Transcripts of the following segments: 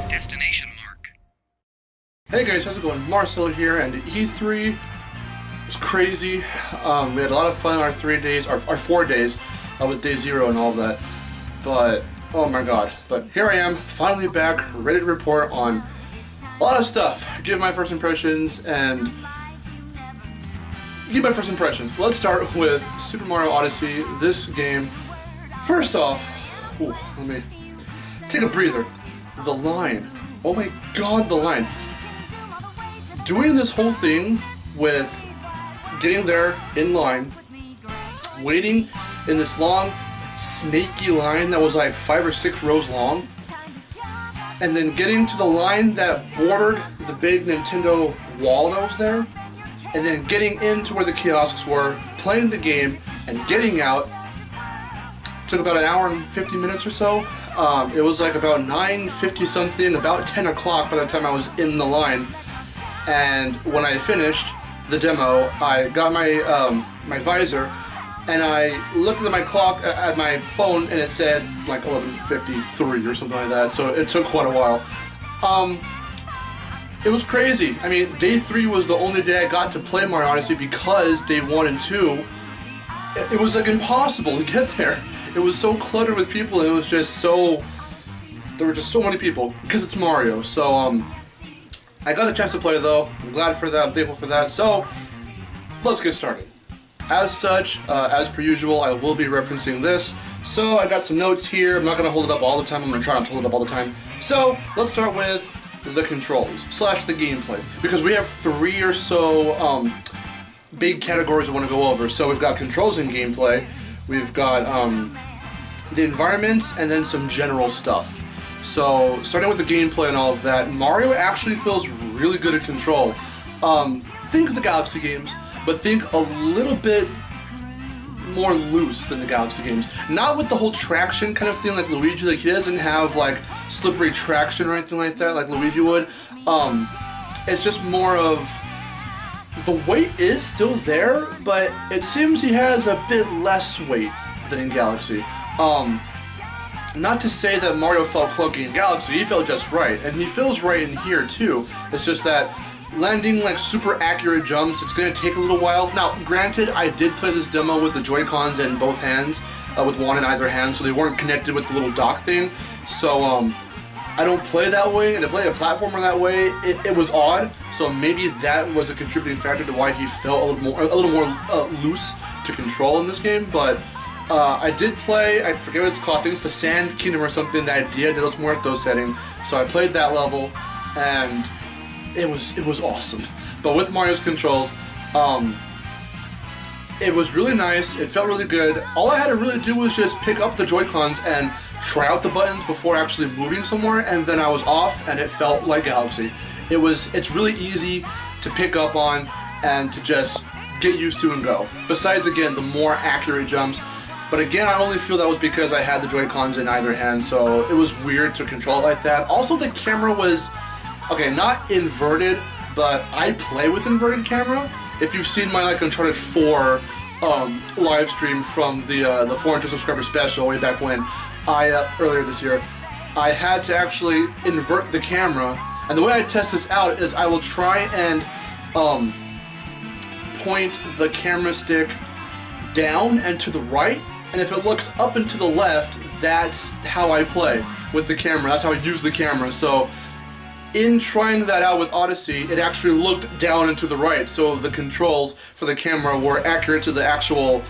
Destination Mark. Hey guys, how's it going? Marcel here, and E3 was crazy. We had a lot of fun our 3 days, our 4 days, with day 0 and all of that. But, oh my god. But here I am, finally back, ready to report on a lot of stuff. Give my first impressions, and Let's start with Super Mario Odyssey. This game, first off, let me take a breather. The line. Oh my god, the line. Doing this whole thing with getting there in line, waiting in this long, snaky line that was like 5 or 6 rows long, and then getting to the line that bordered the big Nintendo wall that was there, and then getting into where the kiosks were, playing the game, and getting out. Took about an hour and 50 minutes or so. It was like about 9:50 something, about 10 o'clock by the time I was in the line. And when I finished the demo, I got my my visor, and I looked at my clock at my phone, and it said like 11:53 or something like that. So it took quite a while. It was crazy. I mean, day 3 was the only day I got to play Mario Odyssey because day 1 and 2, it was like impossible to get there. It was so cluttered with people, and it was just so... There were just so many people, because it's Mario. So, I got the chance to play, though. I'm glad for that. I'm thankful for that. So, let's get started. As such, as per usual, I will be referencing this. So, I got some notes here. I'm not going to hold it up all the time. I'm going to try not to hold it up all the time. So, let's start with the controls, / the gameplay. Because we have 3 or so big categories we want to go over. So, we've got controls and gameplay. We've got the environments, and then some general stuff. So, starting with the gameplay and all of that, Mario actually feels really good at control. Think of the Galaxy games, but think a little bit more loose than the Galaxy games. Not with the whole traction kind of thing like Luigi. Like, he doesn't have like slippery traction or anything like that like Luigi would. It's just more of... The weight is still there, but it seems he has a bit less weight than in Galaxy. Not to say that Mario felt clunky in Galaxy, he felt just right, and he feels right in here too. It's just that landing like super accurate jumps, it's going to take a little while. Now, granted, I did play this demo with the Joy-Cons in both hands, with one in either hand, so they weren't connected with the little dock thing. So, I don't play that way, and to play a platformer that way, it was odd. So maybe that was a contributing factor to why he felt a little more loose to control in this game. But I did play, I forget what it's called, I think it's the Sand Kingdom or something, the idea that was more at those settings. So I played that level, and it was awesome. But with Mario's controls, it was really nice, it felt really good. All I had to really do was just pick up the Joy-Cons and try out the buttons before actually moving somewhere, and then I was off, and it felt like Galaxy. It's really easy to pick up on and to just get used to and go. Besides, again, the more accurate jumps. But again, I only feel that was because I had the Joy-Cons in either hand, so it was weird to control it like that. Also, the camera was, okay, not inverted, but I play with inverted camera. If you've seen my like Uncharted 4 live stream from the 400 subscriber special way back when, earlier this year, I had to actually invert the camera, and the way I test this out is I will try and point the camera stick down and to the right, and if it looks up and to the left, that's how I play with the camera, that's how I use the camera. So in trying that out with Odyssey, it actually looked down and to the right, so the controls for the camera were accurate to the actual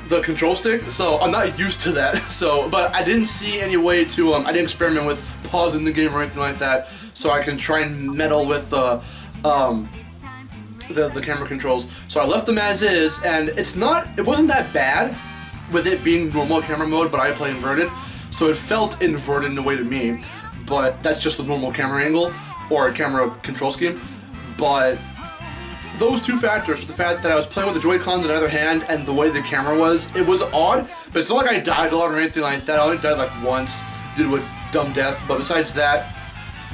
the control stick, so I'm not used to that. So, but I didn't see any way to, I didn't experiment with pausing the game or anything like that, so I can try and meddle with the camera controls. So I left them as is, and it wasn't that bad with it being normal camera mode, but I play inverted, so it felt inverted in a way to me, but that's just the normal camera angle, or camera control scheme. But those two factors, the fact that I was playing with the Joy-Cons in the other hand and the way the camera was, it was odd, but it's not like I died a lot or anything like that. I only died like once due to a dumb death, but besides that,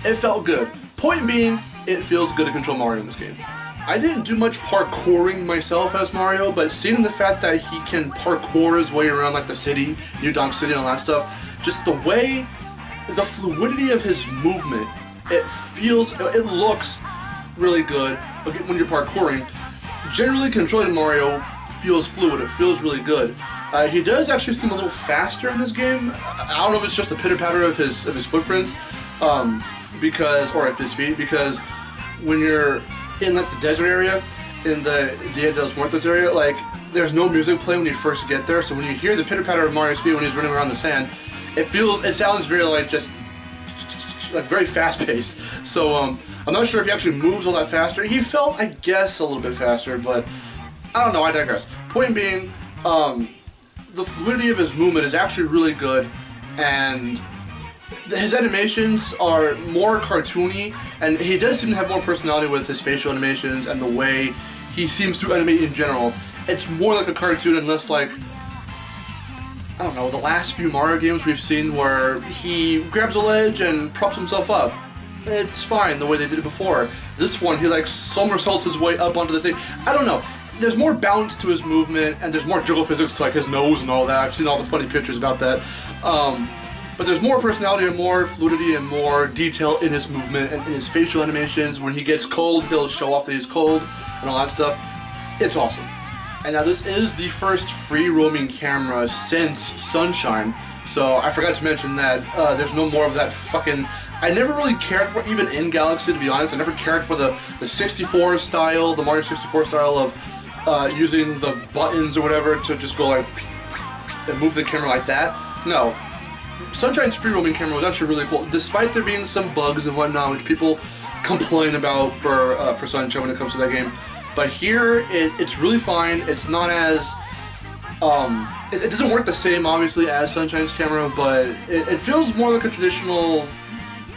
it felt good. Point being, it feels good to control Mario in this game. I didn't do much parkouring myself as Mario, but seeing the fact that he can parkour his way around like the city, New Donk City and all that stuff, just the way the fluidity of his movement, it looks really good when you're parkouring. Generally, controlling Mario feels fluid. It feels really good. He does actually seem a little faster in this game. I don't know if it's just the pitter-patter of his footprints, or at his feet, because when you're in like the desert area, in the Dia de los Muertos area, like there's no music playing when you first get there. So when you hear the pitter-patter of Mario's feet when he's running around the sand, it sounds very like just like very fast-paced. So I'm not sure if he actually moves all that faster. He felt, I guess, a little bit faster, but I don't know. I digress. Point being, the fluidity of his movement is actually really good, and his animations are more cartoony, and he does seem to have more personality with his facial animations and the way he seems to animate in general. It's more like a cartoon and less like, I don't know, the last few Mario games we've seen where he grabs a ledge and props himself up. It's fine the way they did it before. This one, he like somersaults his way up onto the thing. I don't know. There's more balance to his movement, and there's more jiggle physics to like his nose and all that. I've seen all the funny pictures about that. But there's more personality and more fluidity and more detail in his movement and in his facial animations. When he gets cold, he'll show off that he's cold and all that stuff. It's awesome. And now this is the first free roaming camera since Sunshine. So I forgot to mention that there's no more of that fucking... I never really cared for, even in Galaxy to be honest, I never cared for the 64 style, the Mario 64 style of using the buttons or whatever to just go like and move the camera like that. No. Sunshine's free roaming camera was actually really cool, despite there being some bugs and whatnot, which people complain about for Sunshine when it comes to that game. But here, it's really fine. It's not as... it doesn't work the same, obviously, as Sunshine's camera, but it feels more like a traditional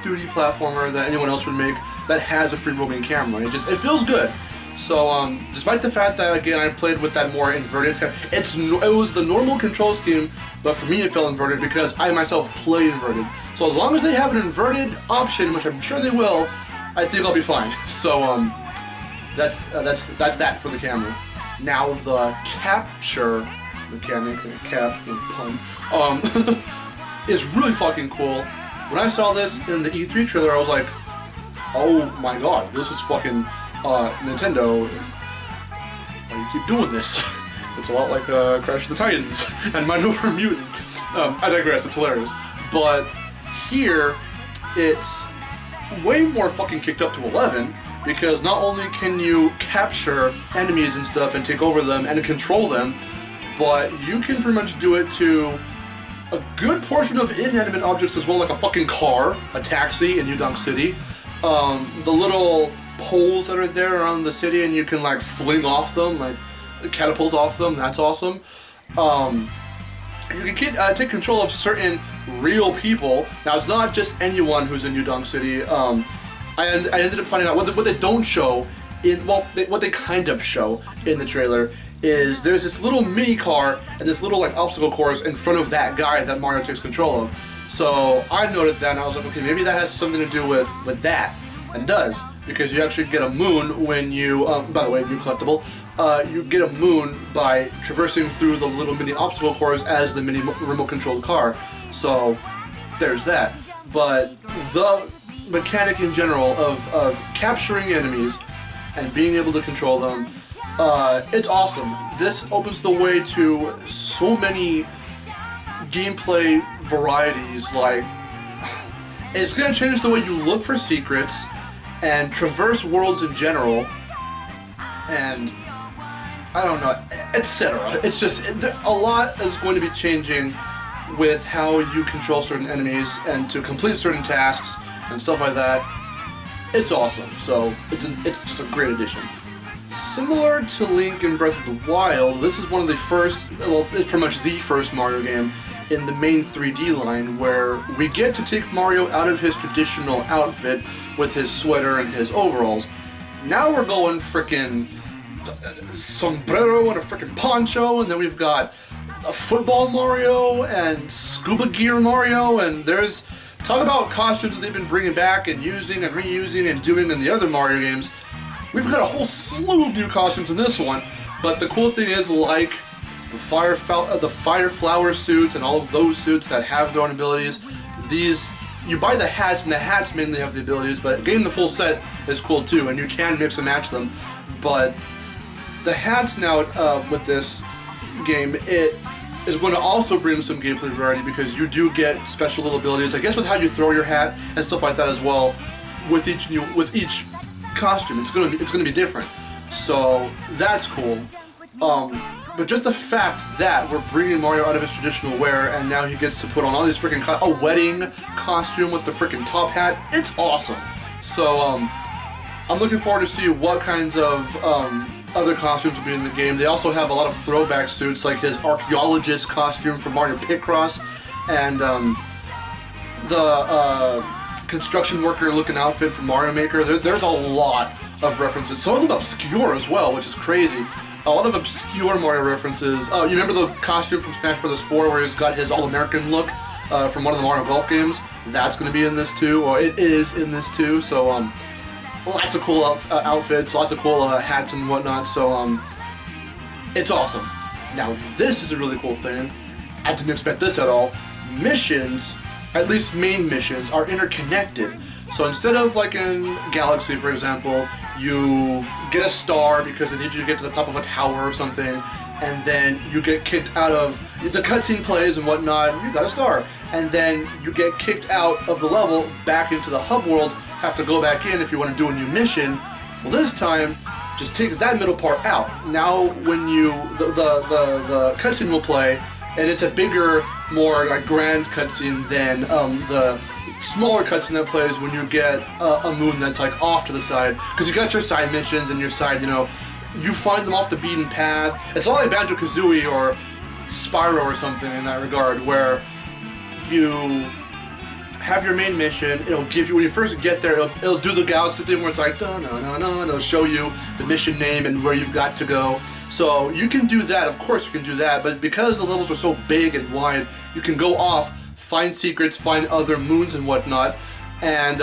2D platformer that anyone else would make that has a free roaming camera. It feels good. So, despite the fact that, again, I played with that more inverted... It was the normal control scheme, but for me it felt inverted because I myself play inverted. So as long as they have an inverted option, which I'm sure they will, I think I'll be fine. So, that's that for the camera. Now the capture mechanic, pun, is really fucking cool. When I saw this in the E3 trailer, I was like, oh my god, this is fucking Nintendo. Why do you keep doing this? It's a lot like Crash of the Titans and Mind Over Mutant. I digress, it's hilarious. But here, it's way more fucking kicked up to 11, because not only can you capture enemies and stuff and take over them and control them, but you can pretty much do it to a good portion of inanimate objects as well, like a fucking car, a taxi in New Donk City, the little poles that are there around the city, and you can like fling off them, like catapult off them. That's awesome. You can take control of certain real people. Now it's not just anyone who's in New Donk City. I ended up finding out what they don't show in, well, what they kind of show in the trailer is there's this little mini car and this little like obstacle course in front of that guy that Mario takes control of. So I noted that and I was like, okay, maybe that has something to do with that, and it does, because you actually get a moon when you, by the way, new collectible, you get a moon by traversing through the little mini obstacle course as the mini remote controlled car. So there's that. But the mechanic in general of capturing enemies and being able to control them, it's awesome. This opens the way to so many gameplay varieties. Like, it's gonna change the way you look for secrets and traverse worlds in general, and I don't know, etc. It's just, a lot is going to be changing with how you control certain enemies and to complete certain tasks and stuff like that. It's awesome. So it's just a great addition. Similar to Link in Breath of the Wild, this is one of the first, well, it's pretty much the first Mario game in the main 3D line where we get to take Mario out of his traditional outfit with his sweater and his overalls. Now we're going frickin' sombrero and a frickin' poncho, and then we've got a football Mario and scuba gear Mario, and there's talk about costumes that they've been bringing back and using and reusing and doing in the other Mario games. We've got a whole slew of new costumes in this one, but the cool thing is, like the fire flower suits and all of those suits that have their own abilities, these you buy the hats, and the hats mainly have the abilities, but getting the full set is cool too, and you can mix and match them. But the hats now with this game, it is going to also bring some gameplay variety because you do get special little abilities, I guess with how you throw your hat and stuff like that as well. With each costume, it's gonna be different. So that's cool. But just the fact that we're bringing Mario out of his traditional wear, and now he gets to put on all these freaking a wedding costume with the freaking top hat, it's awesome. So I'm looking forward to see what kinds of other costumes will be in the game. They also have a lot of throwback suits, like his archaeologist costume from Mario Picross, and the construction worker looking outfit from Mario Maker. There's a lot of references. Some of them obscure as well, which is crazy. A lot of obscure Mario references. Oh, you remember the costume from Smash Bros. 4 where he's got his All-American look from one of the Mario Golf games? That's going to be in this too, or it is in this too. So lots of cool outfits, lots of cool hats and whatnot. So it's awesome. Now this is a really cool thing. I didn't expect this at all. Missions, at least main missions, are interconnected. So instead of like in Galaxy, for example, you get a star because they need you to get to the top of a tower or something, and then you get kicked out of the cutscene plays and whatnot. You got a star, and then you get kicked out of the level back into the hub world. Have to go back in if you want to do a new mission. Well, this time, just take that middle part out. Now, when the cutscene will play, and it's a bigger, more like grand cutscene than the smaller cutscene that plays when you get a moon that's like off to the side, because you got your side missions and your side, you find them off the beaten path. It's a lot like Banjo-Kazooie or Spyro or something in that regard, where you have your main mission. It'll give you, when you first get there, it'll do the galaxy thing where it's like da na na na, and it'll show you the mission name and where you've got to go. So you can do that, of course you can do that, but because the levels are so big and wide, you can go off, find secrets, find other moons and whatnot, and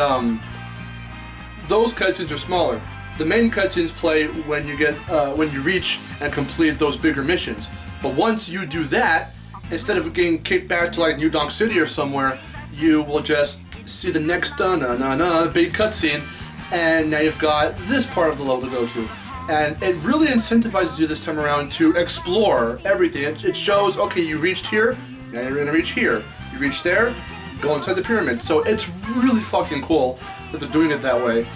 those cutscenes are smaller. The main cutscenes play when you reach and complete those bigger missions. But once you do that, instead of getting kicked back to like New Donk City or somewhere, you will just see the next big cutscene, and now you've got this part of the level to go to. And it really incentivizes you this time around to explore everything. It shows, okay, you reached here, now you're gonna reach here. You reach there, go inside the pyramid. So it's really fucking cool that they're doing it that way.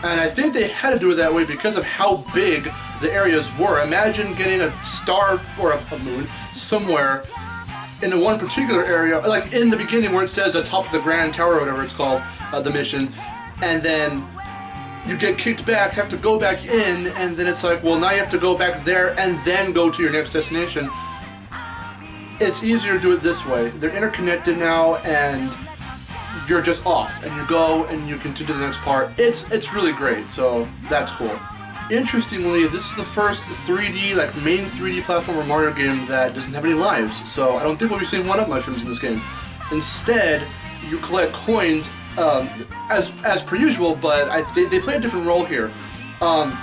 And I think they had to do it that way because of how big the areas were. Imagine getting a star or a moon somewhere in one particular area, like in the beginning where it says atop of the Grand Tower or whatever it's called, the mission, and then you get kicked back, have to go back in, and then it's like, well, now you have to go back there and then go to your next destination. It's easier to do it this way. They're interconnected now, and you're just off, and you go and you continue to the next part. It's really great, so that's cool. Interestingly, this is the first 3D, like main 3D platformer Mario game that doesn't have any lives, so I don't think we'll be seeing one-up mushrooms in this game. Instead, you collect coins as per usual, but they play a different role here. I'm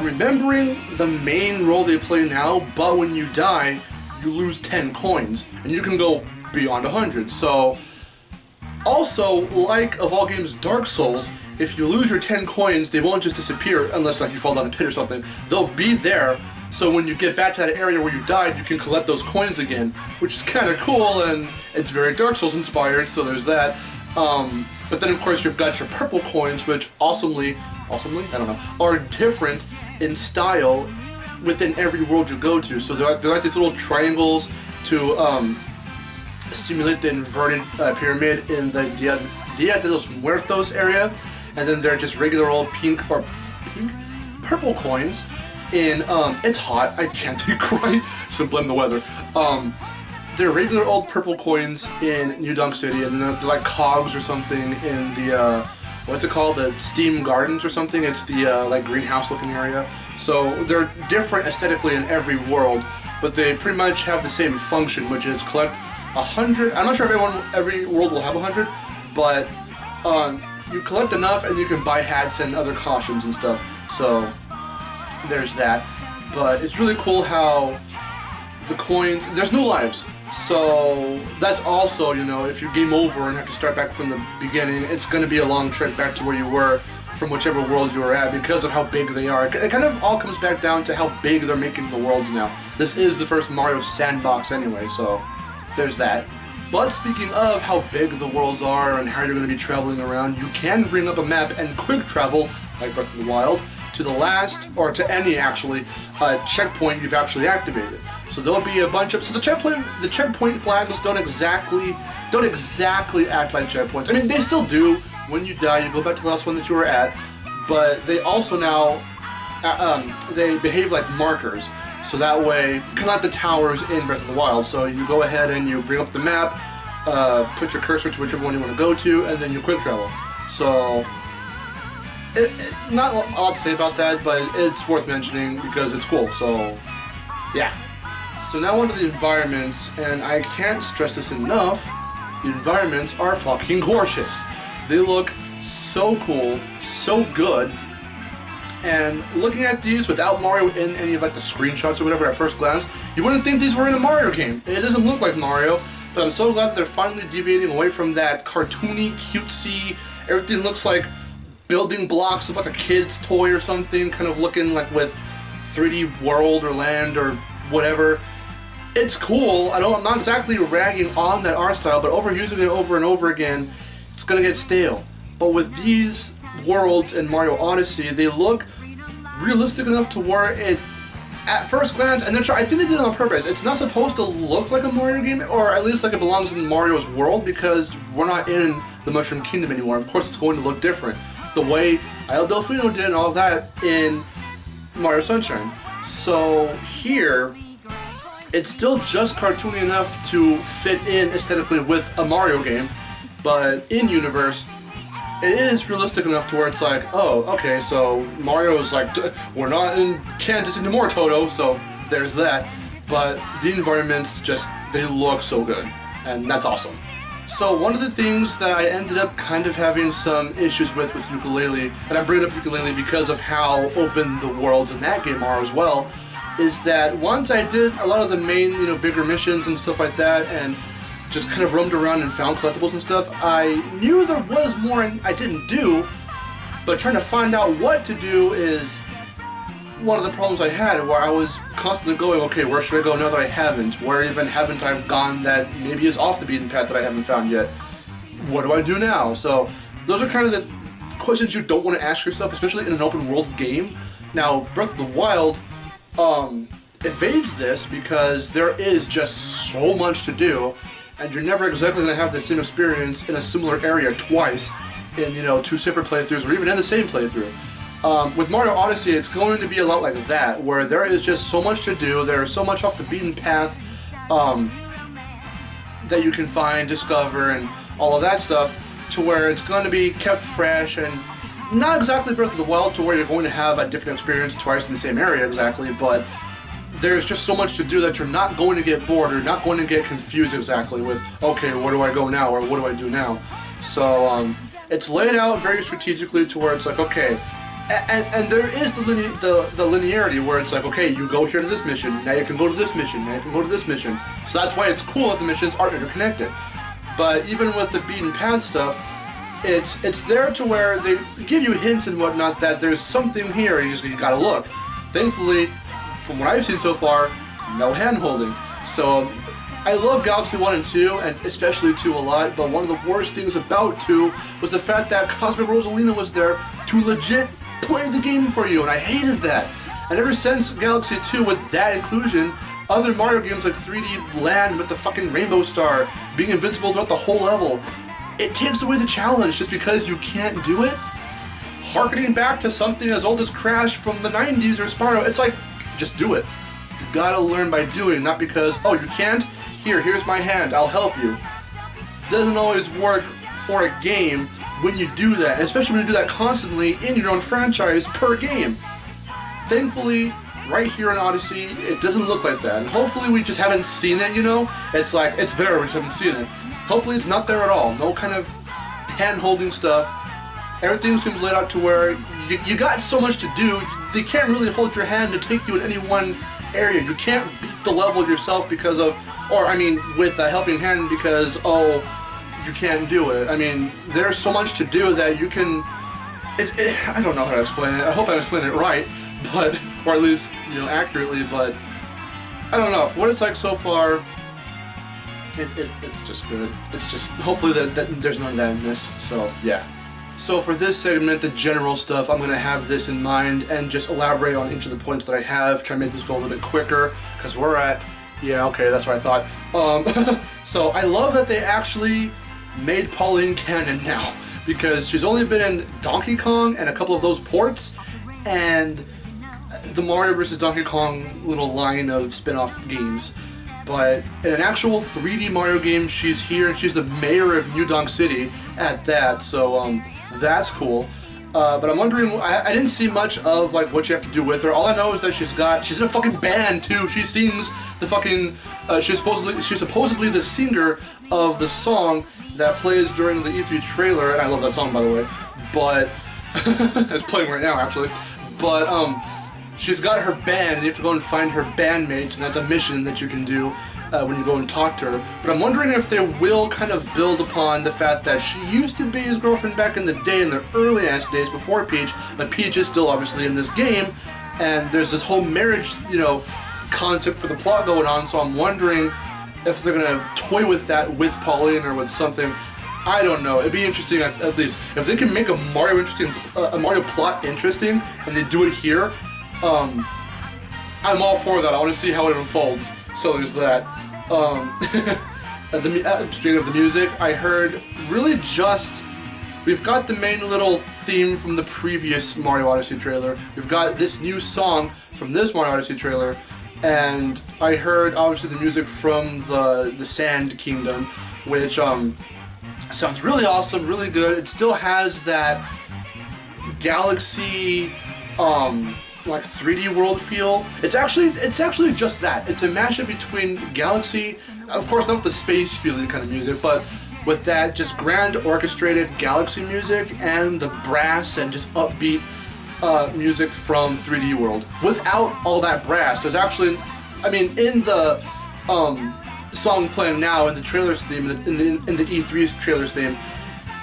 remembering the main role they play now, but when you die, you lose 10 coins, and you can go beyond 100. So, also, like of all games, Dark Souls, if you lose your 10 coins, they won't just disappear unless like you fall down a pit or something. They'll be there, so when you get back to that area where you died, you can collect those coins again, which is kind of cool, and it's very Dark Souls inspired, so there's that. But then of course you've got your purple coins, which awesomely, I don't know, are different in style within every world you go to. So they're like these little triangles to simulate the inverted pyramid in the Dia de los Muertos area, and then they're just regular old purple coins in it's hot, I can't think right, should blame the weather. They're regular old purple coins in New Donk City, and they're like cogs or something in the what's it called, the Steam Gardens or something. It's the like greenhouse looking area. So they're different aesthetically in every world, but they pretty much have the same function, which is collect 100. I'm not sure if every world will have 100, but you collect enough and you can buy hats and other costumes and stuff. So there's that. But it's really cool how the coins, there's no lives. So that's also, you know, if you game over and have to start back from the beginning, it's going to be a long trek back to where you were from whichever world you were at because of how big they are. It kind of all comes back down to how big they're making the worlds now. This is the first Mario sandbox anyway, so there's that. But speaking of how big the worlds are and how you're going to be traveling around, you can bring up a map and quick travel, like Breath of the Wild, to the last, or to any actually, checkpoint you've actually activated. So there'll be a bunch of, so the checkpoint flags don't exactly act like checkpoints. I mean, they still do. When you die, you go back to the last one that you were at, but they also now, they behave like markers. So that way, kind of like the towers in Breath of the Wild. So you go ahead and you bring up the map, put your cursor to whichever one you want to go to, and then you quick travel. So, not a lot to say about that, but it's worth mentioning because it's cool. So, yeah. So now onto the environments, and I can't stress this enough, the environments are fucking gorgeous. They look so cool, so good, and looking at these without Mario in any of like the screenshots or whatever at first glance, you wouldn't think these were in a Mario game. It doesn't look like Mario, but I'm so glad they're finally deviating away from that cartoony, cutesy, everything looks like building blocks of like a kid's toy or something, kind of looking like with 3D world or land or whatever. It's cool. I'm not exactly ragging on that art style, but overusing it over and over again, it's gonna get stale. But with these worlds in Mario Odyssey, they look realistic enough to where it, at first glance, and I think they did it on purpose. It's not supposed to look like a Mario game, or at least like it belongs in Mario's world, because we're not in the Mushroom Kingdom anymore. Of course, it's going to look different. The way Isle Delfino did and all of that in Mario Sunshine. So here, it's still just cartoony enough to fit in aesthetically with a Mario game, but in universe, it is realistic enough to where it's like, oh, okay, so Mario's like, we're not in Kansas anymore, Toto, so there's that. But the environments just, they look so good, and that's awesome. So one of the things that I ended up kind of having some issues with Yooka-Laylee, and I bring up Yooka-Laylee because of how open the worlds in that game are as well, is that once I did a lot of the main, you know, bigger missions and stuff like that, and just kind of roamed around and found collectibles and stuff, I knew there was more I didn't do, but trying to find out what to do is one of the problems I had, where I was constantly going, okay, where should I go now that I haven't? Where even haven't I gone that maybe is off the beaten path that I haven't found yet? What do I do now? So those are kind of the questions you don't want to ask yourself, especially in an open world game. Now, Breath of the Wild evades this because there is just so much to do, and you're never exactly going to have the same experience in a similar area twice in, you know, two separate playthroughs or even in the same playthrough. With Mario Odyssey, it's going to be a lot like that, where there is just so much to do, there's so much off the beaten path that you can find, discover, and all of that stuff, to where it's going to be kept fresh and not exactly Breath of the Wild to where you're going to have a different experience twice in the same area exactly, but there's just so much to do that you're not going to get bored or not going to get confused exactly with, okay, where do I go now or what do I do now? So it's laid out very strategically to where it's like, okay, and there is the linearity where it's like, okay, you go here to this mission, now you can go to this mission, now you can go to this mission. So that's why it's cool that the missions are interconnected. But even with the beaten path stuff, it's there to where they give you hints and whatnot that there's something here, you gotta look. Thankfully, from what I've seen so far, no hand-holding. So I love Galaxy 1 and 2, and especially 2 a lot, but one of the worst things about 2 was the fact that Cosmic Rosalina was there to legit play the game for you, and I hated that. And ever since Galaxy 2, with that inclusion, other Mario games like 3D Land with the fucking Rainbow Star, being invincible throughout the whole level, it takes away the challenge just because you can't do it. Harkening back to something as old as Crash from the 90s or Spyro, it's like, just do it. You gotta learn by doing, not because, oh, you can't? Here's my hand, I'll help you. Doesn't always work for a game when you do that, and especially when you do that constantly in your own franchise per game. Thankfully, right here in Odyssey, it doesn't look like that, and hopefully we just haven't seen it, you know? It's like, it's there, we just haven't seen it. Hopefully it's not there at all, no kind of hand-holding stuff. Everything seems laid out to where you got so much to do, they can't really hold your hand to take you in any one area. You can't beat the level yourself because of, or I mean, with a helping hand because, oh, you can't do it. I mean, there's so much to do that you can, I don't know how to explain it. I hope I'm explaining it right, but, or at least, you know, accurately, but I don't know. For what it's like so far, it's just good. It's just, hopefully that there's none of that in this, so yeah. So for this segment, the general stuff, I'm going to have this in mind and just elaborate on each of the points that I have, try to make this go a little bit quicker, because we're at, yeah, okay, that's what I thought. So I love that they actually made Pauline canon now, because she's only been in Donkey Kong and a couple of those ports, and the Mario vs. Donkey Kong little line of spin-off games. But in an actual 3D Mario game, she's here, and she's the mayor of New Donk City at that, so that's cool. But I'm wondering, I didn't see much of like what you have to do with her. All I know is that she's in a fucking band too. She sings the fucking, she's supposedly the singer of the song that plays during the E3 trailer, and I love that song, by the way. But it's playing right now, actually. But she's got her band, and you have to go and find her bandmates, and that's a mission that you can do when you go and talk to her. But I'm wondering if they will kind of build upon the fact that she used to be his girlfriend back in the day, in the early-ass days before Peach, but Peach is still obviously in this game, and there's this whole marriage, you know, concept for the plot going on, so I'm wondering if they're gonna toy with that with Pauline or with something. I don't know. It'd be interesting at least if they can make a Mario plot interesting, and they do it here. I'm all for that. I want to see how it unfolds. So there's that. Speaking of the music, I heard really just, we've got the main little theme from the previous Mario Odyssey trailer. We've got this new song from this Mario Odyssey trailer, and I heard obviously the music from the Sand Kingdom, which sounds really awesome, really good. It still has that Galaxy like 3D world feel. It's actually just that. It's a mashup between Galaxy, of course not with the space feeling kind of music, but with that just grand orchestrated Galaxy music and the brass and just upbeat music from 3D World. Without all that brass, there's actually, I mean, in the song playing now in the trailer's theme, in the E3's trailer's theme,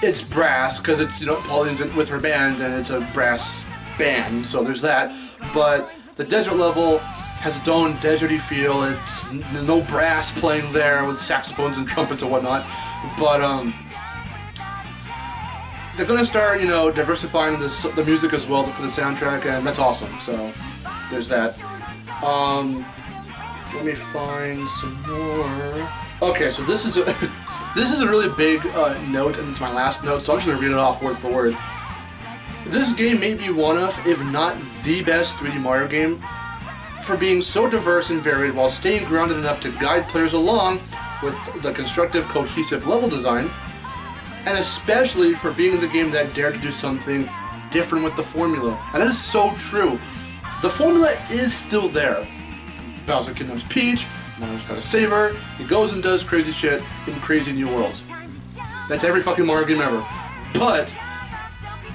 it's brass because it's, you know, Pauline's with her band and it's a brass band, so there's that. But the desert level has its own deserty feel. It's no brass playing there with saxophones and trumpets and whatnot. But they're gonna start, you know, diversifying the music as well for the soundtrack, and that's awesome. So there's that. Let me find some more. Okay, so this is a this is a really big note, and it's my last note, so I'm just gonna read it off word for word. This game may be one of, if not the best 3D Mario game, for being so diverse and varied while staying grounded enough to guide players along with the constructive, cohesive level design, and especially for being the game that dared to do something different with the formula. And that is so true. The formula is still there. Bowser kidnaps Peach, Mario's gotta save her, he goes and does crazy shit in crazy new worlds. That's every fucking Mario game ever. But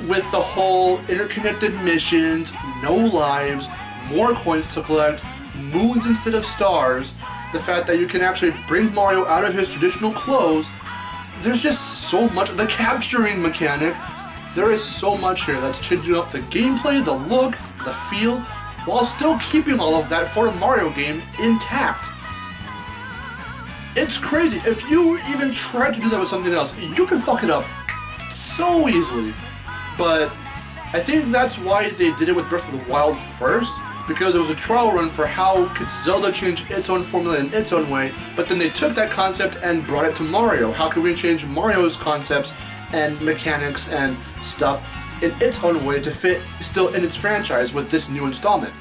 with the whole interconnected missions, no lives, more coins to collect, moons instead of stars, the fact that you can actually bring Mario out of his traditional clothes, there's just so much. The capturing mechanic, there is so much here that's changing up the gameplay, the look, the feel, while still keeping all of that for a Mario game intact. It's crazy. If you even try to do that with something else, you can fuck it up so easily. But I think that's why they did it with Breath of the Wild first, because it was a trial run for how could Zelda change its own formula in its own way, but then they took that concept and brought it to Mario. How could we change Mario's concepts and mechanics and stuff in its own way to fit still in its franchise with this new installment?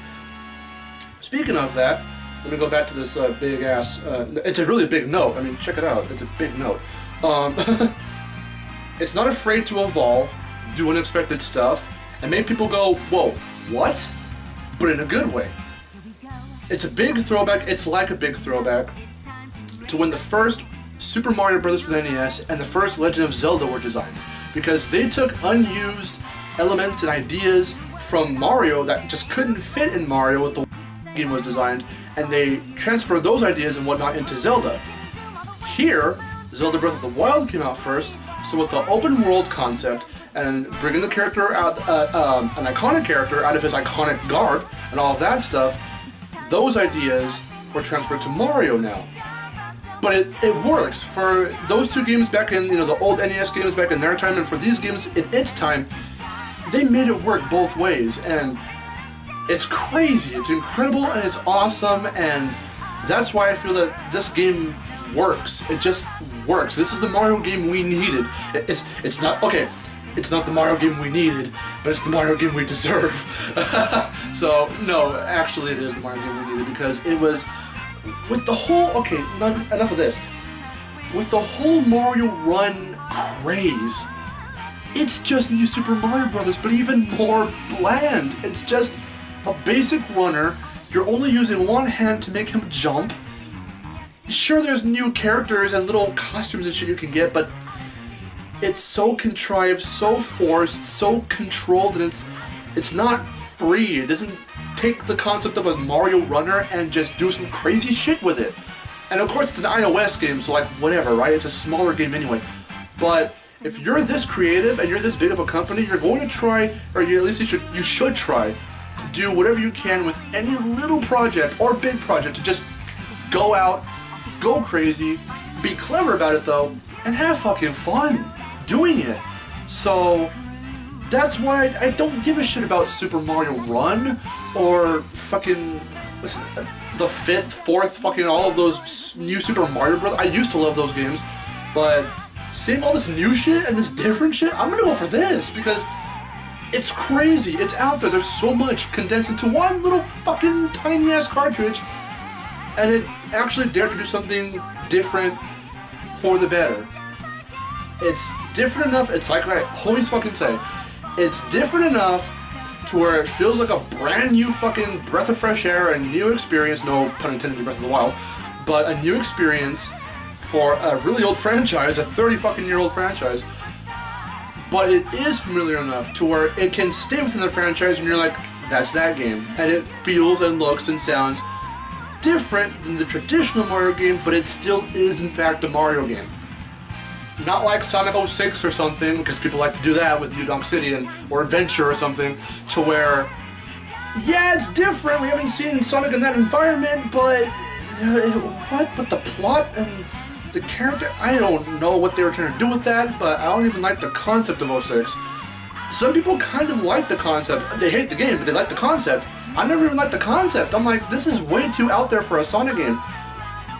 Speaking of that, let me go back to this big ass, it's a really big note. I mean, check it out, it's a big note. It's not afraid to evolve, do unexpected stuff, and make people go, whoa, what? But in a good way. It's a big throwback, it's like a big throwback to when the first Super Mario Bros. For the NES and the first Legend of Zelda were designed. Because they took unused elements and ideas from Mario that just couldn't fit in Mario with the game was designed, and they transfer those ideas and whatnot into Zelda. Here, Zelda Breath of the Wild came out first, so with the open world concept and bringing the character out, an iconic character out of his iconic garb and all of that stuff, those ideas were transferred to Mario now. But it works. For those two games back in, the old NES games back in their time, and for these games in its time, they made it work both ways, and it's crazy, it's incredible, and it's awesome, and that's why I feel that this game works. It just works. This is the Mario game we needed. It's not, okay, it's not the Mario game we needed, but it's the Mario game we deserve. So, no, actually it is the Mario game we needed, because it was, with the whole, okay, enough of this. With the whole Mario Run craze, it's just New Super Mario Brothers, but even more bland. It's just a basic runner. You're only using one hand to make him jump. Sure, there's new characters and little costumes and shit you can get, but it's so contrived, so forced, so controlled, and it's not free. It doesn't take the concept of a Mario runner and just do some crazy shit with it. And of course it's an iOS game, so like whatever, right? It's a smaller game anyway. But if you're this creative and you're this big of a company, you're going to try, or at least you should try, to do whatever you can with any little project or big project to just go out, go crazy, be clever about it though, and have fucking fun doing it. So that's why I don't give a shit about Super Mario Run or fucking the 5th, 4th, fucking all of those new Super Mario Bros. I used to love those games, but seeing all this new shit and this different shit, I'm gonna go for this because it's crazy. It's out there. There's so much condensed into one little fucking tiny ass cartridge, and it actually dared to do something different for the better. It's different enough. It's like I always fucking say, it's different enough to where it feels like a brand new fucking breath of fresh air, a new experience. No pun intended in Breath of the Wild, but a new experience for a really old franchise, a 30 fucking year old franchise. But it is familiar enough to where it can stay within the franchise and you're like, that's that game. And it feels and looks and sounds different than the traditional Mario game, but it still is in fact a Mario game. Not like Sonic 06 or something, because people like to do that with New Donk City or Adventure or something, to where, yeah, it's different, we haven't seen Sonic in that environment, but what? But the plot and the character, I don't know what they were trying to do with that, but I don't even like the concept of 06. Some people kind of like the concept. They hate the game, but they like the concept. I never even liked the concept. I'm like, this is way too out there for a Sonic game.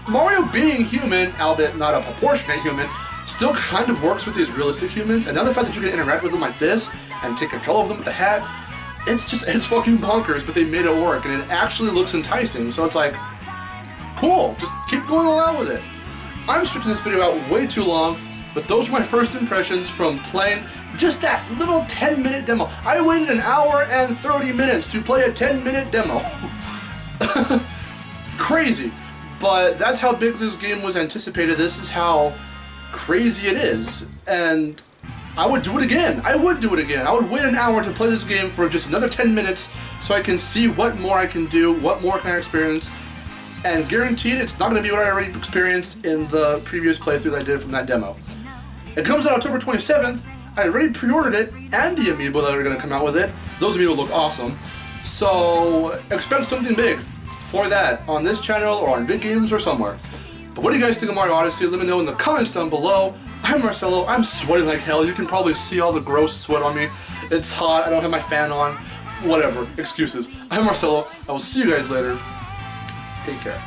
Mario being human, albeit not a proportionate human, still kind of works with these realistic humans, and now the fact that you can interact with them like this and take control of them with the hat, it's fucking bonkers, but they made it work, and it actually looks enticing, so it's like, cool, just keep going along with it. I'm stretching this video out way too long, but those are my first impressions from playing just that little 10-minute demo. I waited an hour and 30 minutes to play a 10-minute demo. Crazy, but that's how big this game was anticipated. This is how crazy it is, and I would do it again. I would do it again. I would wait an hour to play this game for just another 10 minutes so I can see what more I can do, what more can I experience, and guaranteed it's not going to be what I already experienced in the previous playthrough that I did from that demo. It comes out October 27th. I already pre-ordered it, and the amiibo that are going to come out with it. Those amiibo look awesome. So expect something big for that on this channel or on VidGames or somewhere. But what do you guys think of Mario Odyssey? Let me know in the comments down below. I'm Marcelo. I'm sweating like hell. You can probably see all the gross sweat on me. It's hot. I don't have my fan on. Whatever. Excuses. I'm Marcelo. I will see you guys later. Take care.